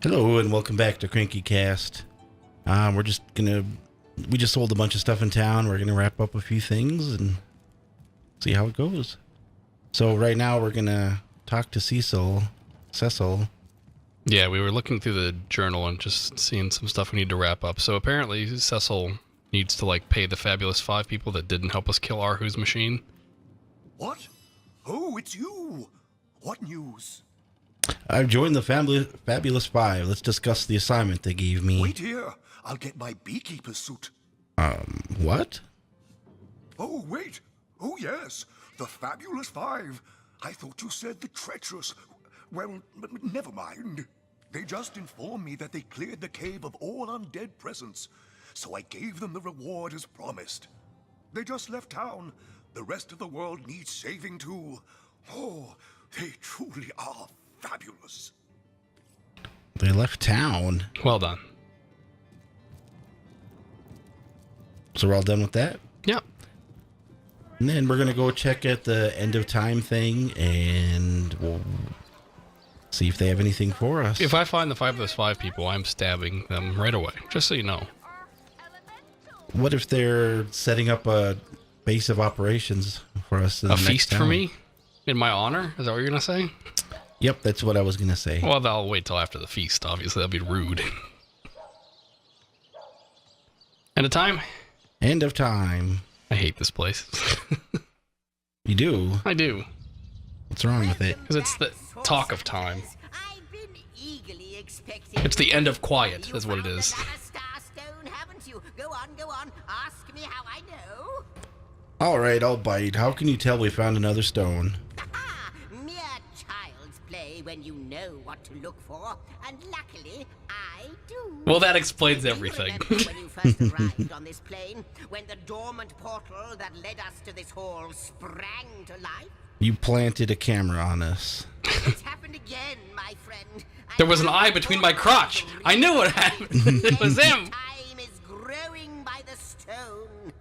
Hello and welcome back to CrankyCast. We just sold a bunch of stuff in town. We're gonna wrap up a few things and see how it goes. So right now we're gonna talk to Cecil. Yeah, we were looking through the journal and just seeing some stuff we need to wrap up. So apparently Cecil needs to pay the fabulous 5 people that didn't help us kill Arhu's machine. What? Oh, it's you. What news? I've joined the Fabulous 5. Let's discuss the assignment they gave me. Wait here. I'll get my beekeeper's suit. What? Oh, wait. Oh, yes. The Fabulous 5. I thought you said the treacherous. Well, never mind. They just informed me that they cleared the cave of all undead presence, so I gave them the reward as promised. They just left town. The rest of the world needs saving too. Oh, they truly are fabulous. They left town. Well done. So we're all done with that? Yep. And then we're gonna go check at the end of time thing and we'll see if they have anything for us. If I find the fabulous 5 people, I'm stabbing them right away, just so you know. What if they're setting up a base of operations for us? A feast for me? In my honor? Is that what you're going to say? Yep, that's what I was going to say. Well, I'll wait till after the feast, obviously. That'd be rude. End of time? End of time. I hate this place. You do? I do. What's wrong with it? Because it's the talk of time. It's the end of quiet, is what it is. Go on. Ask me how I know. Alright, I'll bite. How can you tell we found another stone? Mere child's play when you know what to look for, and luckily, I do. Well, that explains everything. Do you remember when you first arrived on this plane, when the dormant portal that led us to this hall sprang to life? You planted a camera on us. It's happened again, my friend. There was an eye between my crotch. I knew what happened. It was him. Time is growing by the stone.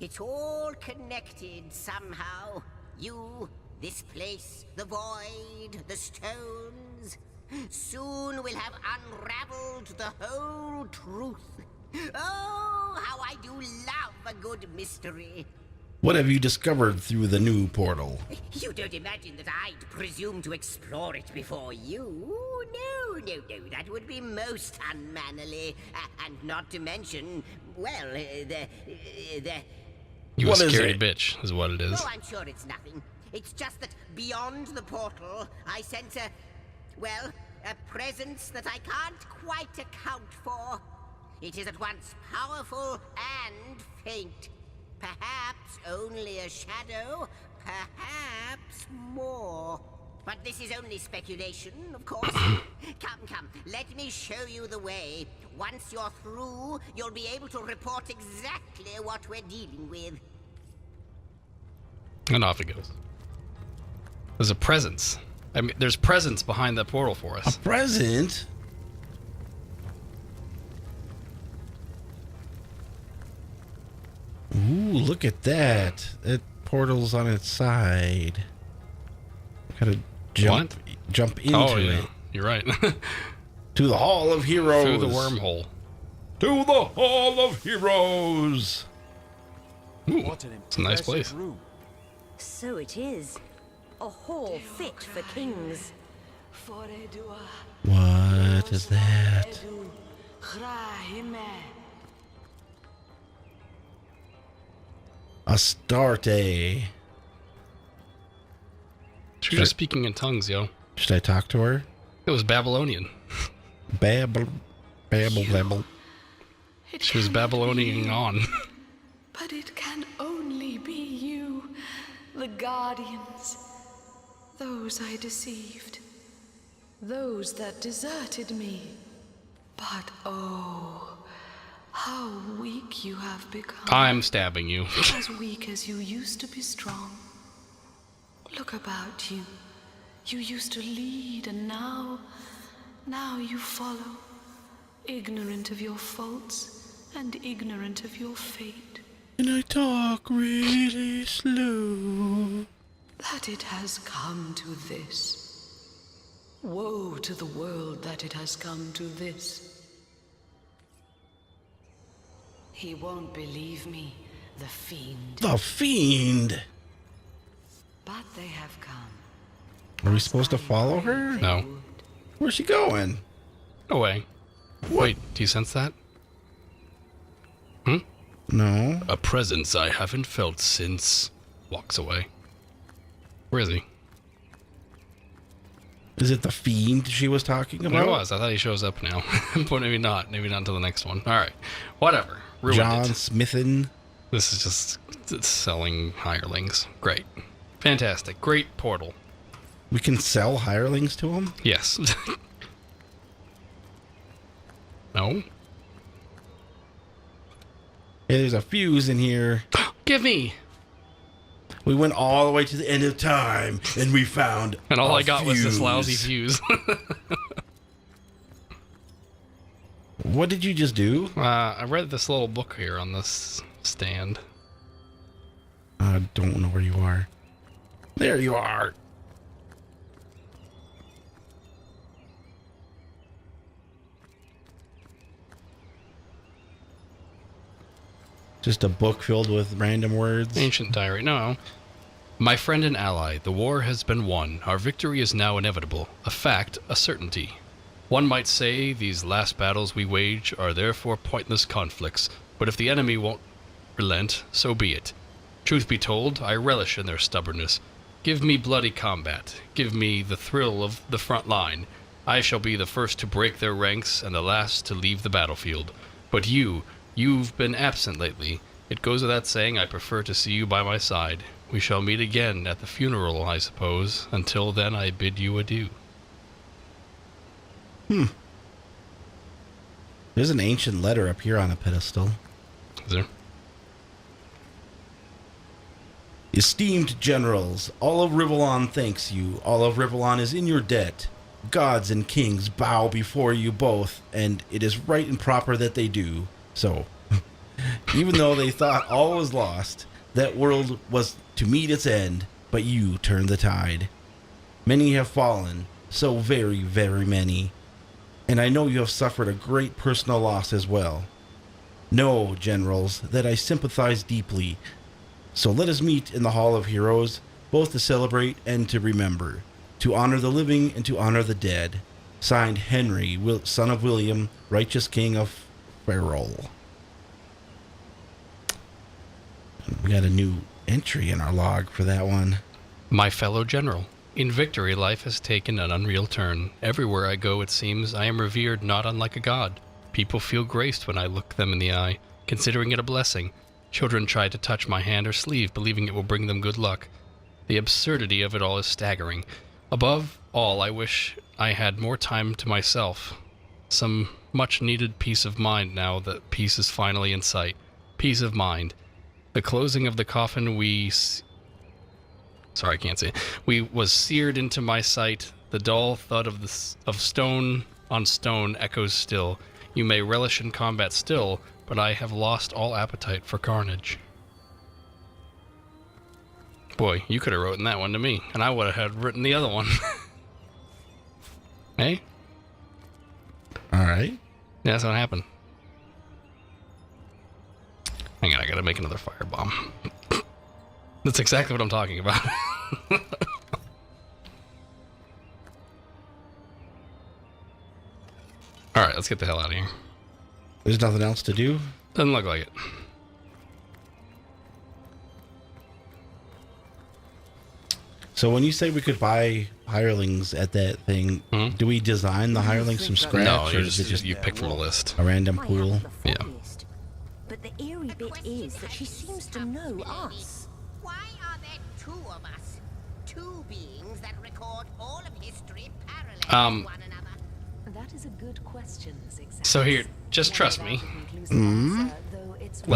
It's all connected somehow. You, this place, the void, the stones. Soon we'll have unraveled the whole truth. Oh, how I do love a good mystery. What have you discovered through the new portal? You don't imagine that I'd presume to explore it before you? No, that would be most unmannerly. And not to mention, well, You a What is scaredy it? bitch, is what it is. Oh, I'm sure it's nothing. It's just that beyond the portal, I sense a presence that I can't quite account for. It is at once powerful and faint. Perhaps only a shadow, perhaps more. But this is only speculation, of course. Come, let me show you the way. Once you're through, you'll be able to report exactly what we're dealing with. And off it goes. There's a presence. I mean, there's presence behind that portal for us. A present? Ooh, look at that. That portal's on its side. Gotta jump into it. You're right. To the Hall of Heroes. Through the wormhole. To the Hall of Heroes. Ooh, it's a nice place. Room. So it is. A hall fit for kings. What is that? Astarte. She was just speaking in tongues, yo. Should I talk to her? It was Babylonian. Babble. She was Babylonian on. But it can only be you, the Guardians. Those I deceived. Those that deserted me. But oh, how weak you have become. I'm stabbing you. As weak as you used to be strong. Look about you. You used to lead, and now you follow. Ignorant of your faults, and ignorant of your fate. And I talk really slow. That it has come to this. Woe to the world that it has come to this. He won't believe me, the fiend. The fiend. But they have come. Are we supposed to follow her? No. Where's she going? No way. Wait, do you sense that? No. A presence I haven't felt since... Walks away. Where is he? Is it the fiend she was talking about? It was. I thought he shows up now. But maybe not. Maybe not until the next one. Alright. Whatever. Ruined John it. Smithen. This is just it's selling hirelings. Great. Fantastic. Great portal. We can sell hirelings to him? Yes. No? Hey, there's a fuse in here. Give me! We went all the way to the end of time, and we found And all a I got was this fuse. lousy fuse. What did you just do? I read this little book here on this stand. I don't know where you are. There you are. Just a book filled with random words. Ancient diary. No. My friend and ally, the war has been won. Our victory is now inevitable. A fact, a certainty. One might say these last battles we wage are therefore pointless conflicts, but if the enemy won't relent, so be it. Truth be told, I relish in their stubbornness. Give me bloody combat. Give me the thrill of the front line. I shall be the first to break their ranks and the last to leave the battlefield. But you've been absent lately. It goes without saying I prefer to see you by my side. We shall meet again at the funeral, I suppose. Until then, I bid you adieu. There's an ancient letter up here on a pedestal. Is there? Esteemed generals, all of Rivellon thanks you. All of Rivellon is in your debt. Gods and kings bow before you both, and it is right and proper that they do. So, even though they thought all was lost, that world was to meet its end, but you turned the tide. Many have fallen, so very, very many. And I know you have suffered a great personal loss as well. Know, generals, that I sympathize deeply. So let us meet in the Hall of Heroes, both to celebrate and to remember, to honor the living and to honor the dead. Signed, Henry, son of William, righteous king of Farrell. We got a new entry in our log for that one. My fellow general, in victory life has taken an unreal turn. Everywhere I go, it seems, I am revered not unlike a god. People feel graced when I look them in the eye, considering it a blessing. Children try to touch my hand or sleeve, believing it will bring them good luck. The absurdity of it all is staggering. Above all, I wish I had more time to myself. Some much-needed peace of mind now that peace is finally in sight. Peace of mind. The closing of the coffin Sorry, I can't say it. Was seared into my sight. The dull thud of stone on stone echoes still. You may relish in combat still, but I have lost all appetite for carnage. Boy, you could have written that one to me, and I would have had written the other one. Hey? Alright. Yeah, that's what happened. Hang on, I gotta make another firebomb. That's exactly what I'm talking about. Alright, let's get the hell out of here. There's nothing else to do? Doesn't look like it. So when you say we could buy hirelings at that thing, do we design the hirelings from scratch? No, or is it just you pick from a list. a random I pool? have the Yeah. foggiest. But the eerie bit is that she seems to know us. Why are there two of us? Two beings that record all of history parallel to one another. That is a good question, Zigzag. So here, just trust me. I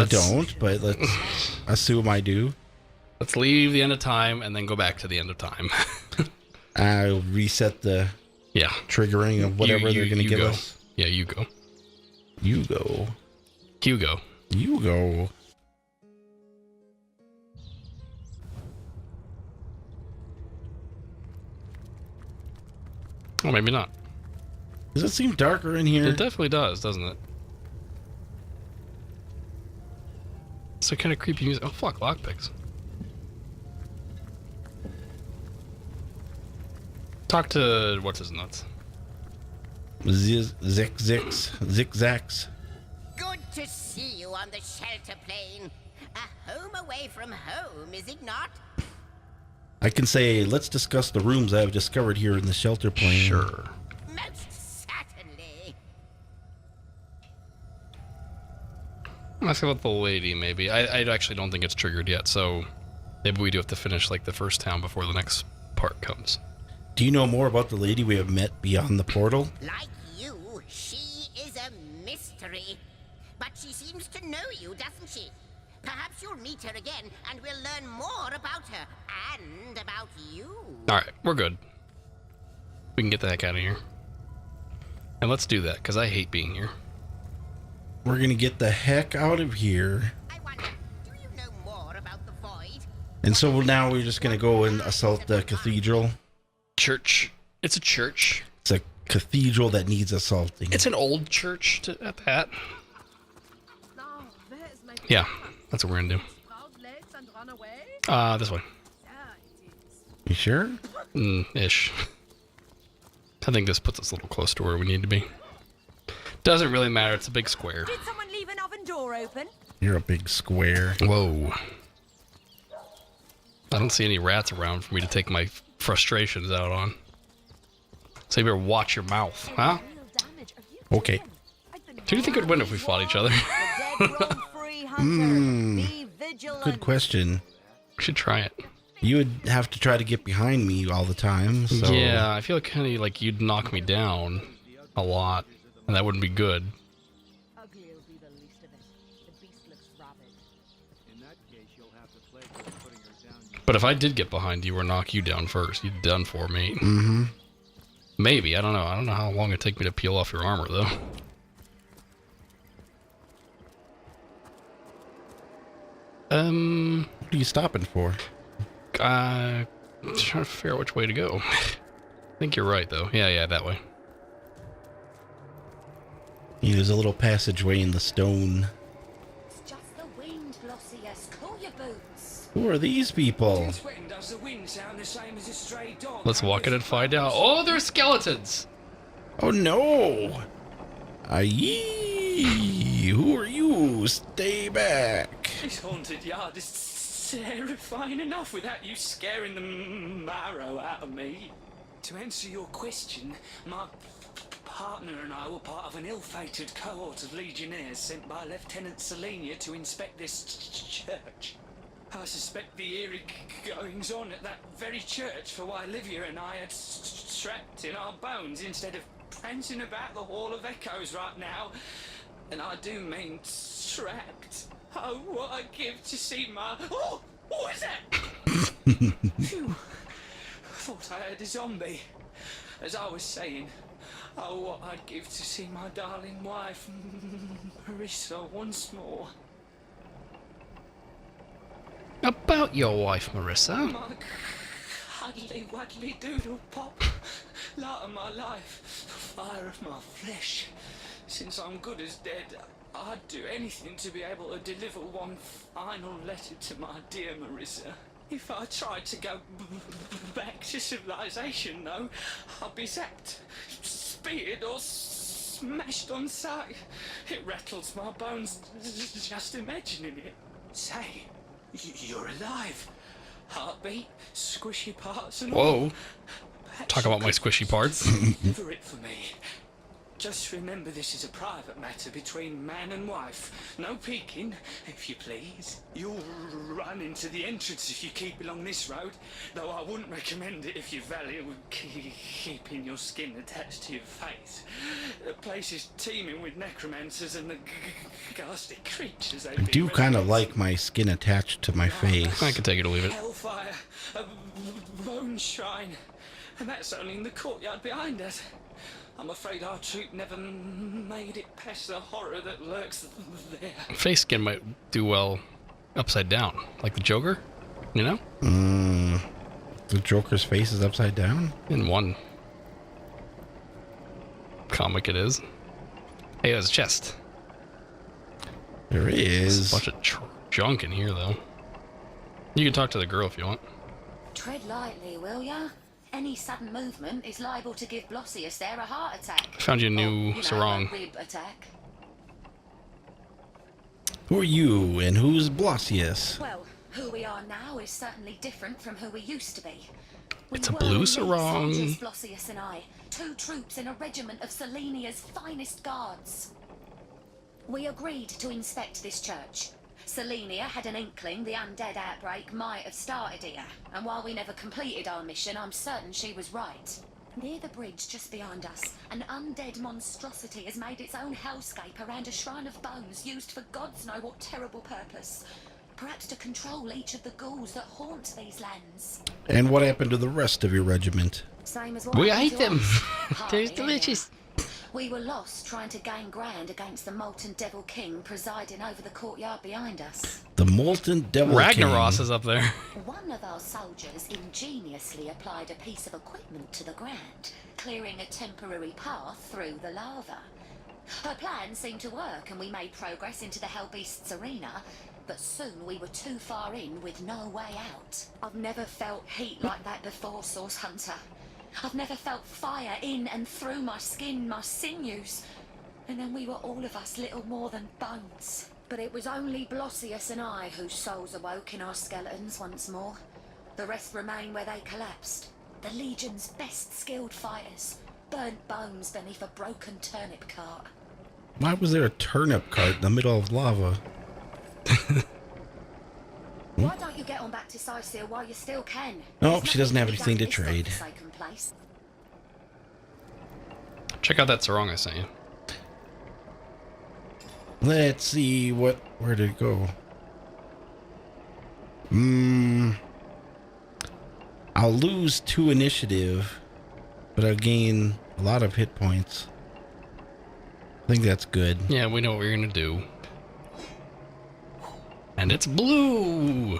don't, but let's assume I do. Let's leave the end of time and then go back to the end of time. I'll reset the Yeah. triggering of whatever they're going to give go. us. Yeah, you go. You go. Hugo. You go. Oh, maybe not. Does it seem darker in here? It definitely does, doesn't it? So kind of creepy music. Oh, fuck, lockpicks. Talk to what's his nuts. Zigzags. Good to see you on the shelter plane. A home away from home, is it not? I can say, let's discuss the rooms I have discovered here in the shelter plane. Sure. Most certainly. Ask about the lady, maybe. I actually don't think it's triggered yet, so maybe we do have to finish like the first town before the next part comes. Do you know more about the lady we have met beyond the portal? Like you, she is a mystery. But she seems to know you, doesn't she? Perhaps you'll meet her again, and we'll learn more about her, and about you. Alright, we're good. We can get the heck out of here. And let's do that, because I hate being here. We're gonna get the heck out of here. I wonder, do you know more about the Void? And so now we're just gonna go and assault the cathedral. Church. It's a church. It's a cathedral that needs assaulting. It's an old church at that. Yeah, that's what we're gonna do. This way. You sure? Ish. I think this puts us a little close to where we need to be. Doesn't really matter, it's a big square. Did someone leave an oven door open? You're a big square. Whoa. I don't see any rats around for me to take my frustrations out on. So you better watch your mouth, huh? Okay. Do you think we'd win if we fought each other? Good question. We should try it. You would have to try to get behind me all the time, so... Yeah, I feel kind of like you'd knock me down a lot, and that wouldn't be good. But if I did get behind you or knock you down first, you'd done for me. Mm-hmm. Maybe, I don't know. I don't know how long it'd take me to peel off your armor, though. What are you stopping for? Trying to figure out which way to go. I think you're right, though. Yeah, that way. Yeah, there's a little passageway in the stone. It's just the wind, Glossius. Pull your boots. Who are these people? Does the wind sound the same as a stray dog? Let's walk in and find out. Oh, they're skeletons! Oh no! Aye! Who are you? Stay back! This haunted yard is terrifying enough without you scaring the marrow out of me. To answer your question, my partner and I were part of an ill-fated cohort of legionnaires sent by Lieutenant Selenia to inspect this church. I suspect the eerie goings-on at that very church for why Livia and I are trapped in our bones instead of prancing about the Hall of Echoes right now. And I do mean trapped. Oh, what I'd give to see my... Oh! What is that? Phew. Thought I heard a zombie. As I was saying, oh, what I'd give to see my darling wife, Marissa, once more. About your wife, Marissa. My cuddly waddly doodle pop, light of my life, fire of my flesh. Since I'm good as dead, I'd do anything to be able to deliver one final letter to my dear Marissa. If I tried to go back to civilization, though, I'd be zapped, speared, or smashed on sight. It rattles my bones just imagining it. Say, you're alive. Heartbeat, squishy parts, and all. Whoa. Talk about my squishy parts. Deliver it for me. Just remember this is a private matter between man and wife. No peeking, if you please. You'll run into the entrance if you keep along this road, though I wouldn't recommend it if you value keeping your skin attached to your face. The place is teeming with necromancers and the ghastly creatures they've I do been kind of released. like my skin attached to my face. I can take it or leave it. Hellfire, a bone shrine, and that's only in the courtyard behind us. I'm afraid our troop never made it past the horror that lurks there. Face skin might do well upside down, like the Joker, you know? The Joker's face is upside down? In one. comic it is. Hey, there's a chest. There There's is. a bunch of junk in here, though. You can talk to the girl if you want. Tread lightly, will ya? Any sudden movement is liable to give Blossius there a heart attack. I found you a new Or, you sarong. know, a rib attack. Who are you and who's Blossius? Well, who we are now is certainly different from who we used to be. We It's a were blue elite sarong. soldiers, Blossius and I, 2 troops in a regiment of Selenia's finest guards. We agreed to inspect this church. Selenia had an inkling the undead outbreak might have started here, and while we never completed our mission, I'm certain she was right. Near the bridge just behind us, an undead monstrosity has made its own hellscape around a shrine of bones used for gods know what terrible purpose. Perhaps to control each of the ghouls that haunt these lands. And what happened to the rest of your regiment? Same as what We happened ate to them. us. They're Hardly delicious. anyhow. We were lost trying to gain ground against the molten devil king presiding over the courtyard behind us. The molten devil Ragnaros king. is up there. One of our soldiers ingeniously applied a piece of equipment to the ground, clearing a temporary path through the lava. Her plan seemed to work and we made progress into the Hellbeast's arena, but soon we were too far in with no way out. I've never felt heat like that before, Source Hunter. I've never felt fire in and through my skin, my sinews. And then we were all of us little more than bones. But it was only Blossius and I whose souls awoke in our skeletons once more. The rest remain where they collapsed. The Legion's best skilled fighters, burnt bones beneath a broken turnip cart. Why was there a turnip cart in the middle of lava? Why don't you get on back to Sicil while you still can? Nope, There's she doesn't have nothing anything to be done in trade. this godforsaken place. Check out that sarong I sent you. Let's see where did it go? I'll lose 2 initiative, but I'll gain a lot of hit points. I think that's good. Yeah, we know what we're gonna do. And it's blue!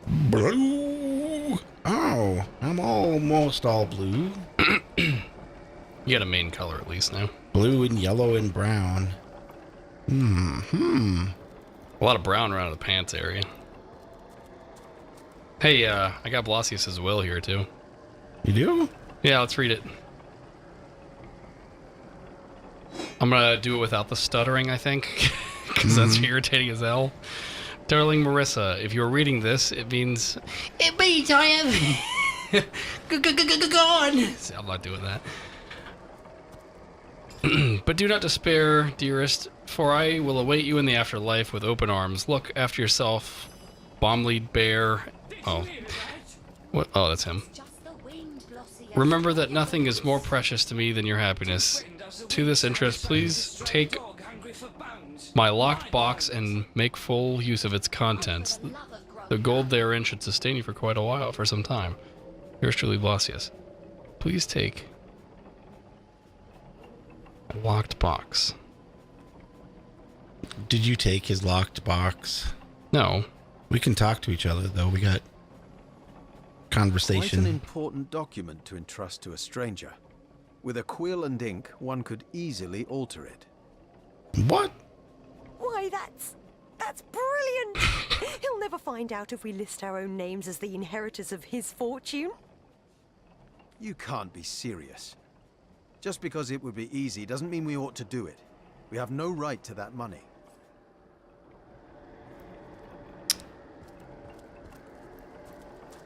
Blue. Oh, I'm almost all blue. You got a main color at least now. Blue and yellow and brown. A lot of brown around the pants area. Hey, I got Blossius's will here too. You do? Yeah, let's read it. I'm gonna do it without the stuttering, I think, because that's irritating as hell. Darling Marissa, if you're reading this, it means I have gone. See, I'm not doing that. But do not despair, dearest, for I will await you in the afterlife with open arms. Look after yourself, Bomblead Bear. Oh, what? Oh, that's him. Just the wind, Blossius. Remember that nothing is more precious to me than your happiness. To this interest, please take my locked box and make full use of its contents. The gold therein should sustain you for quite a while, for some time. Yours truly, Blossius. Please take a locked box. Did you take his locked box? No. We can talk to each other, though. We got Quite an conversation. important document to entrust to a stranger. With a quill and ink, one could easily alter it. What? Why, that's brilliant! He'll never find out if we list our own names as the inheritors of his fortune. You can't be serious. Just because it would be easy doesn't mean we ought to do it. We have no right to that money.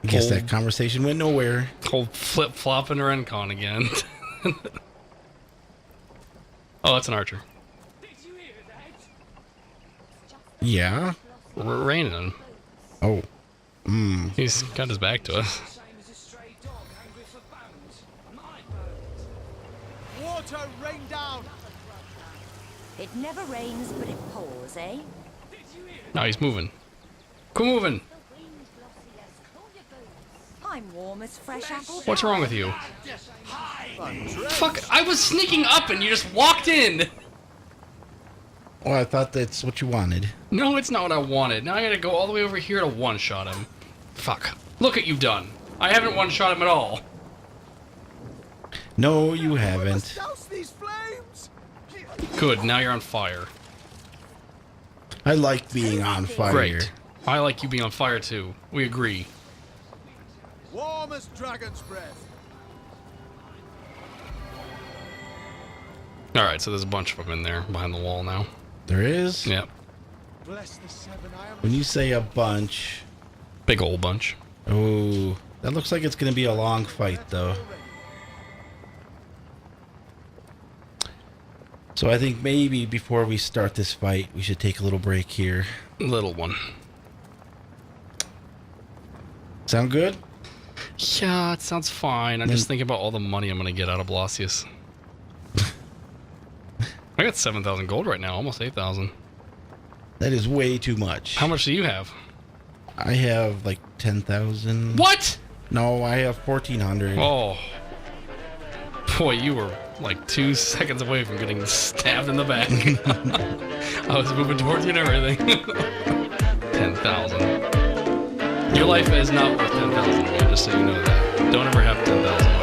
I guess that conversation went nowhere. Whole flip-flopping Rencon again. Oh, that's an archer. Yeah. We're raining him. Oh. He's got his back to us. Water, rain down! It never rains, but it pours, eh? No, he's moving. Quit moving. I'm warm as fresh apple. What's wrong with you? Fuck, I was sneaking up and you just walked in. Well, I thought that's what you wanted. No, it's not what I wanted. Now I gotta go all the way over here to one-shot him. Fuck. Look what you've done. I haven't one-shot him at all. No, you haven't. Douse these Good, now you're on fire. I like being on fire. Great. I like you being on fire too. We agree. Warm as dragon's breath. Alright, so there's a bunch of them in there behind the wall now. There is? Yep. Bless the seven. I am When you say a bunch... Big old bunch. Oh, that looks like it's going to be a long fight, though. So I think maybe before we start this fight, we should take a little break here. Little one. Sound good? Yeah, it sounds fine. I'm just thinking about all the money I'm going to get out of Blasius. I got 7,000 gold right now, almost 8,000. That is way too much. How much do you have? I have like 10,000. What? No, I have 1,400. Oh. Boy, you were like 2 seconds away from getting stabbed in the back. I was moving towards you and everything. 10,000. Your life is not worth 10,000, just so you know that. Don't ever have 10,000.